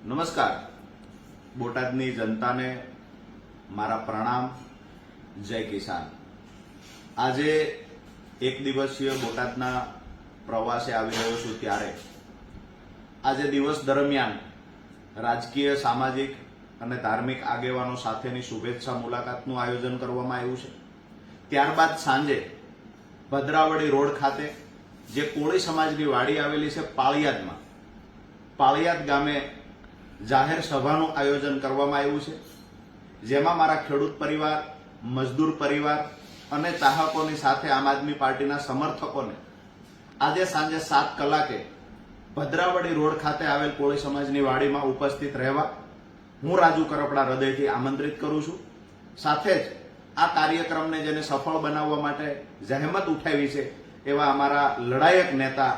નમસ્કાર. બોટાદની જનતાને મારા પ્રણામ. જય કિસાન. આજે એક દિવસીય બોટાદના પ્રવાસે આવી રહ્યો છું ત્યારે આજે દિવસ દરમિયાન રાજકીય, સામાજિક અને ધાર્મિક આગેવાનો સાથેની શુભેચ્છા મુલાકાતનું આયોજન કરવામાં આવ્યું છે. ત્યારબાદ સાંજે ભદ્રાવળી રોડ ખાતે જે કોળી સમાજની વાડી આવેલી છે પાળિયાદ ગામે જાહેર સભાનું આયોજન કરવામાં આવ્યું છે, જેમાં મારા ખેડૂત પરિવાર, મજદૂર પરિવાર અને ચાહકોની સાથે આમ આદમી પાર્ટીના સમર્થકોને આજે સાંજે 7 કલાકે ભદ્રાવળી રોડ ખાતે આવેલ કોળી સમાજની વાડીમાં ઉપસ્થિત રહેવા હું રાજુ કરપડા હૃદયથી આમંત્રિત કરું છું. સાથે જ આ કાર્યક્રમને જેને સફળ બનાવવા માટે જહેમત ઉઠાવી છે એવા અમારા લડાયક નેતા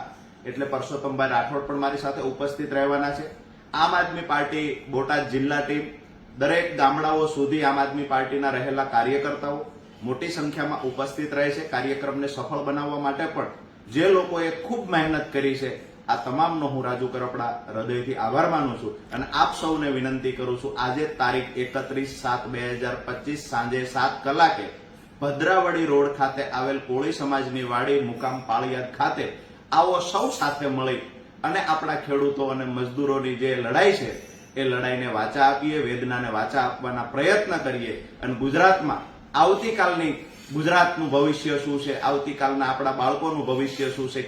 એટલે પરસોત્તમભાઈ રાઠોડ પણ મારી સાથે ઉપસ્થિત રહેવાના છે. આમ આદમી પાર્ટી બોટાદ જિલ્લા ટીમ, દરેક ગામડાઓ સુધી આમ આદમી પાર્ટીના રહેલા કાર્યકર્તાઓ મોટી સંખ્યામાં ઉપસ્થિત રહે છે. કાર્યક્રમને સફળ બનાવવા માટે પણ જે લોકોએ ખૂબ મહેનત કરી છે, આ તમામનો હું રાજુ કરપડા હૃદયથી આભાર માનું છું અને આપ સૌને વિનંતી કરું છું, આજે તારીખ 31/7/2025 સાંજે 7 કલાકે ભદ્રાવળી રોડ ખાતે આવેલ કોળી સમાજની વાડી મુકામ પાળિયાદ ખાતે આવો સૌ સાથે મળી અને આપણા ખેડૂતો અને મજદૂરોની જે લડાઈ છે એ લડાઈને વાચા આપીએ, વેદનાને વાચા આપવાના પ્રયત્ન કરીએ અને ગુજરાતમાં આવતીકાલની ગુજરાતનું ભવિષ્ય શું છે, આવતીકાલના આપણા બાળકોનું ભવિષ્ય શું છે,